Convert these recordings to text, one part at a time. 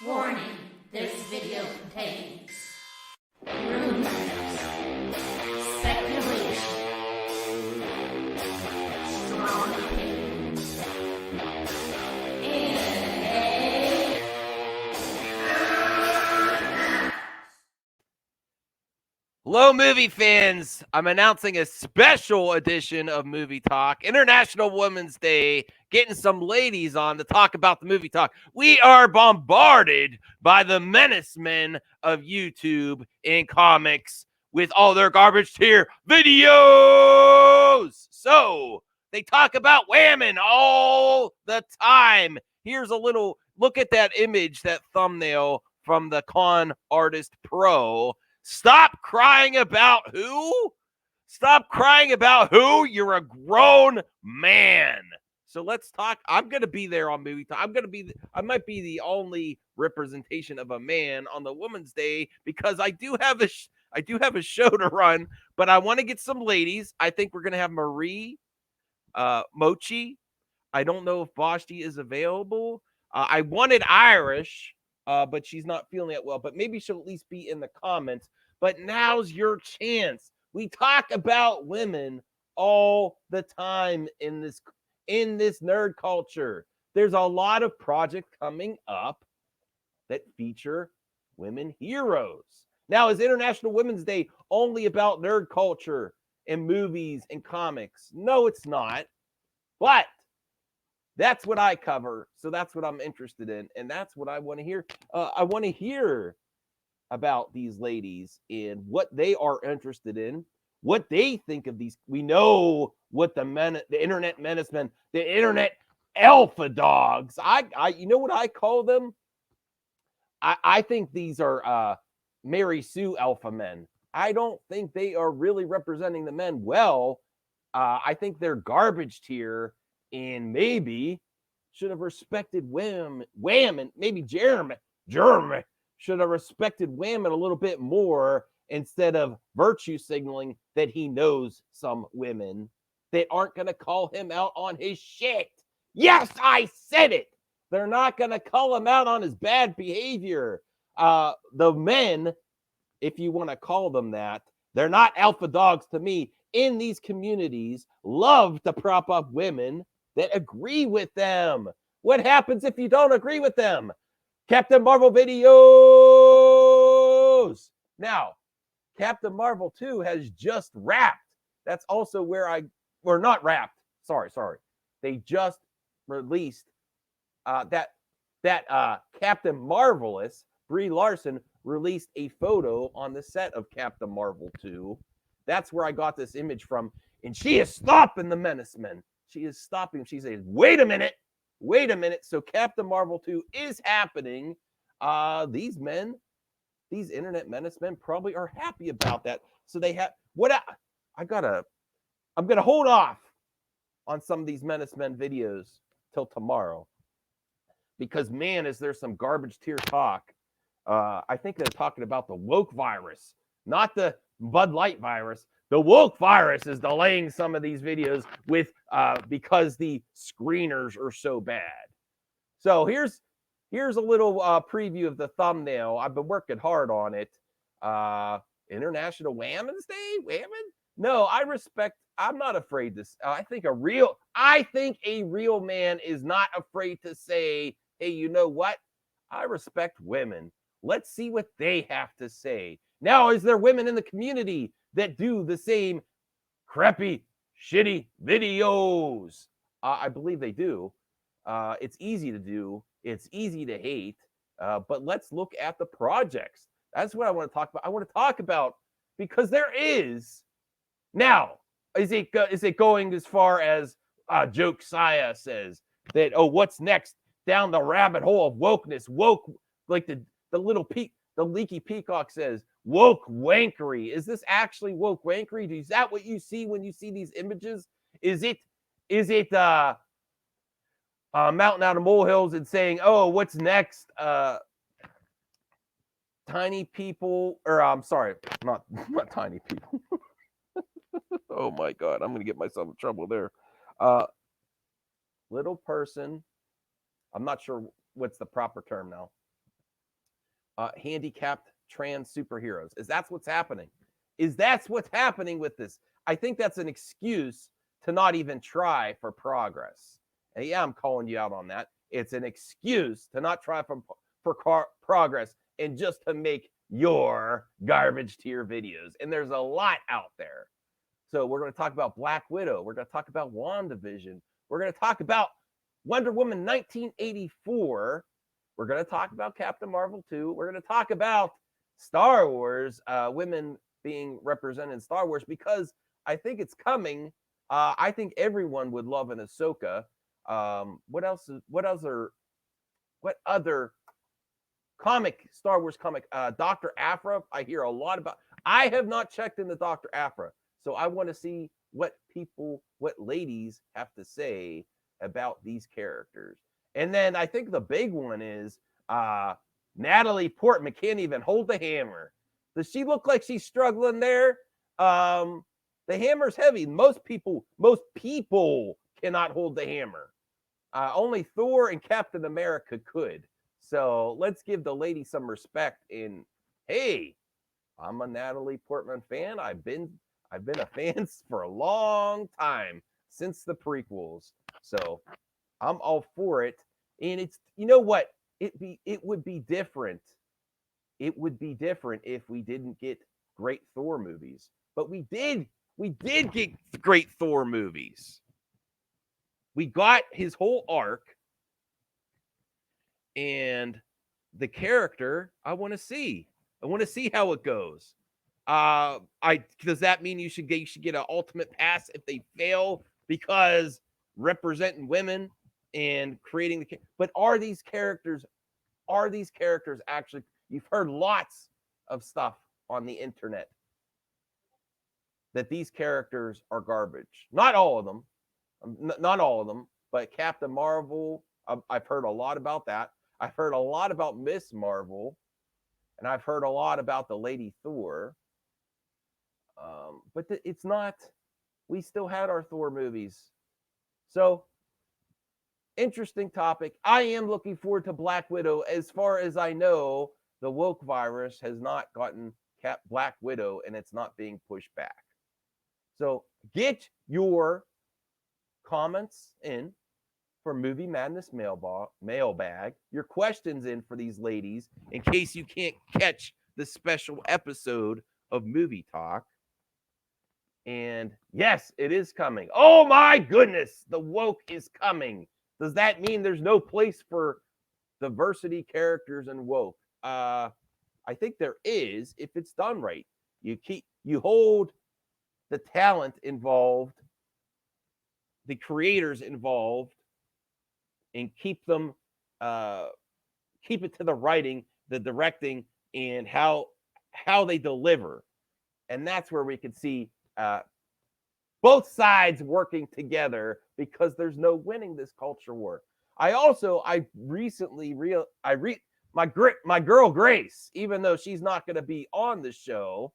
Warning, this video contains rumors, speculation, strong opinions, and Hello, movie fans. I'm announcing a special edition of Movie Talk, International Women's Day, getting some ladies on to talk about the movie talk. We are bombarded by the menace men of YouTube and comics with all their garbage tier videos. So they talk about women all the time. Here's a little look at that image, that thumbnail from the Con Artist Pro. Stop crying about who? Stop crying about who? You're a grown man. So let's talk. I'm going to be there on Movie Talk. I might be the only representation of a man on the Women's Day because I do have a show to run, but I want to get some ladies. I think we're going to have Marie Mochi. I don't know if Vashti is available. I wanted Irish, but she's not feeling it well. But maybe she'll at least be in the comments. But now's your chance. We talk about women all the time in this nerd culture. There's a lot of projects coming up that feature women heroes. Now, is International Women's Day only about nerd culture and movies and comics? No, it's not. But that's what I cover. So that's what I'm interested in. And that's what I want to hear. I want to hear about these ladies and what they are interested in, what they think of these. We know what the internet menace men, the internet alpha dogs. You know what I call them? I think these are Mary Sue alpha men. I don't think they are really representing the men well. I think they're garbage tier and maybe should have respected Wham and maybe Jeremy should have respected Wham a little bit more instead of virtue signaling that he knows some women that aren't going to call him out on his shit. Yes, I said it. They're not going to call him out on his bad behavior. The men, if you want to call them that, they're not alpha dogs to me. In these communities, love to prop up women that agree with them. What happens if you don't agree with them? Captain Marvel videos. Now, Captain Marvel 2 has just wrapped. That's also where or not wrapped. Sorry. They just released that Captain Marvelous, Brie Larson, released a photo on the set of Captain Marvel 2. That's where I got this image from. And she is stopping the Menace Men. She is stopping. She says, wait a minute. So Captain Marvel 2 is happening. These internet Menace Men probably are happy about that. So they have I'm gonna hold off on some of these Menace Men videos till tomorrow. Because man, is there some garbage tier talk. I think they're talking about the woke virus, not the Bud Light virus. The woke virus is delaying some of these videos with because the screeners are so bad. So here's a little preview of the thumbnail. I've been working hard on it. International Women's Day? Women? No, I'm not afraid to. I think a real man is not afraid to say, hey, you know what? I respect women. Let's see what they have to say. Now, is there women in the community that do the same crappy, shitty videos? I believe they do. It's easy to do. It's easy to hate. But let's look at the projects. That's what I want to talk about. I want to talk about because there is. Now, is it going as far as Joke Saya says that, oh, what's next down the rabbit hole of wokeness? Woke, like the little the leaky peacock says, woke wankery. Is this actually woke wankery? Is that what you see when you see these images? Is it mountain out of molehills and saying, oh, what's next? Tiny people, or I'm sorry, not tiny people. Oh my God, I'm gonna get myself in trouble there. Little person. I'm not sure what's the proper term now. handicapped trans superheroes. Is that's what's happening? Is that's what's happening with this? I think that's an excuse to not even try for progress. And yeah, I'm calling you out on that. It's an excuse to not try for progress and just to make your garbage tier videos. And there's a lot out there. So we're going to talk about Black Widow. We're going to talk about WandaVision. We're going to talk about Wonder Woman 1984. We're going to talk about Captain Marvel 2. We're going to talk about Star Wars, women being represented in Star Wars, because I think it's coming. I think everyone would love an Ahsoka. What else? What other comic, Star Wars comic? Dr. Aphra. I hear a lot about. I have not checked into Dr. Aphra, so I want to see what ladies have to say about these characters. And then I think the big one is Natalie Portman can't even hold the hammer. Does she look like she's struggling there? The hammer's heavy. Most people cannot hold the hammer. Only Thor and Captain America could. So let's give the lady some respect. And hey, I'm a Natalie Portman fan. I've been a fan for a long time, since the prequels. So I'm all for it. And it's, you know what? It would be different. It would be different if we didn't get great Thor movies. But we did. We did get great Thor movies. We got his whole arc, and the character I want to see. I want to see how it goes. Does that mean you should get an ultimate pass if they fail because representing women and creating but are these characters actually, you've heard lots of stuff on the internet that these characters are garbage. Not all of them. Not all of them, but Captain Marvel, I've heard a lot about that. I've heard a lot about Miss Marvel, and I've heard a lot about the Lady Thor. But it's not, we still had our Thor movies. So, interesting topic. I am looking forward to Black Widow. As far as I know, the woke virus has not gotten Black Widow, and it's not being pushed back. So, get your comments in for Movie Madness mailbag, your questions in for these ladies in case you can't catch the special episode of Movie Talk. And yes, it is coming. Oh my goodness, the woke is coming. Does that mean there's no place for diversity characters in woke? I think there is if it's done right. You hold the talent involved, the creators involved, and keep it to the writing, the directing, and how they deliver. And that's where we can see both sides working together, because there's no winning this culture war. I recently my girl Grace, even though she's not going to be on the show,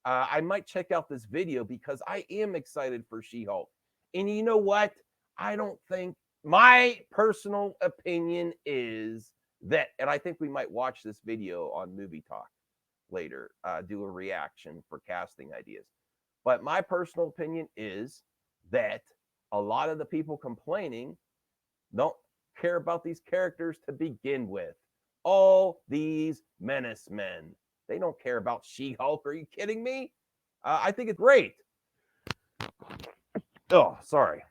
I might check out this video because I am excited for She-Hulk. And you know what? I don't think, my personal opinion is that, and I think we might watch this video on Movie Talk later, do a reaction for casting ideas. But my personal opinion is that a lot of the people complaining don't care about these characters to begin with. All these menace men, they don't care about She-Hulk. Are you kidding me? I think it's great. Oh, sorry.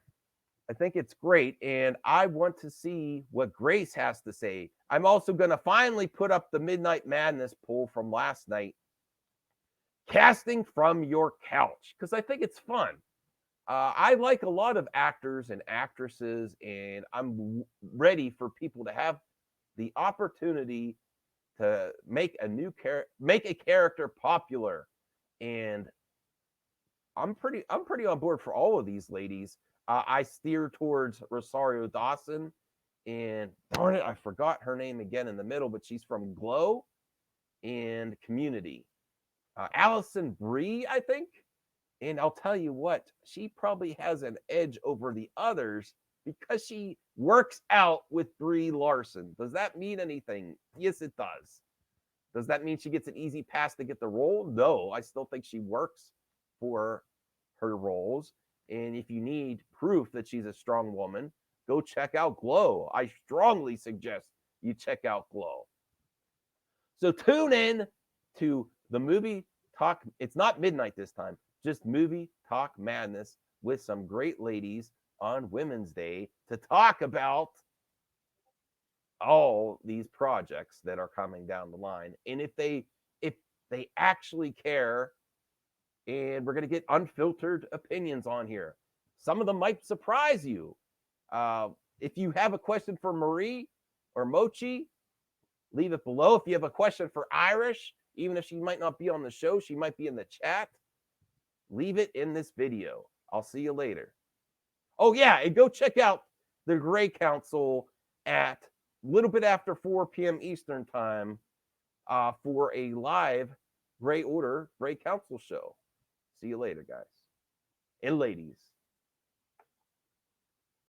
I think it's great, and I want to see what Grace has to say. I'm also going to finally put up the Midnight Madness poll from last night. Casting from your couch, because I think it's fun. I like a lot of actors and actresses, and I'm ready for people to have the opportunity to make a character popular. And I'm pretty on board for all of these ladies. I steer towards Rosario Dawson, and darn it, I forgot her name again in the middle, but she's from Glow and Community. Allison Brie, I think. And I'll tell you what, she probably has an edge over the others because she works out with Brie Larson. Does that mean anything? Yes, it does. Does that mean she gets an easy pass to get the role? No, I still think she works for her roles. And if you need proof that she's a strong woman, go check out Glow. I strongly suggest you check out Glow. So tune in to the movie talk. It's not midnight this time, just movie talk madness with some great ladies on Women's Day to talk about all these projects that are coming down the line. And if they actually care, and we're going to get unfiltered opinions on here. Some of them might surprise you. If you have a question for Marie or Mochi, leave it below. If you have a question for Irish, even if she might not be on the show, she might be in the chat, leave it in this video. I'll see you later. Oh, yeah, and go check out the Gray Council at a little bit after 4 p.m. Eastern time for a live Gray Order Gray Council show. See you later, guys and ladies.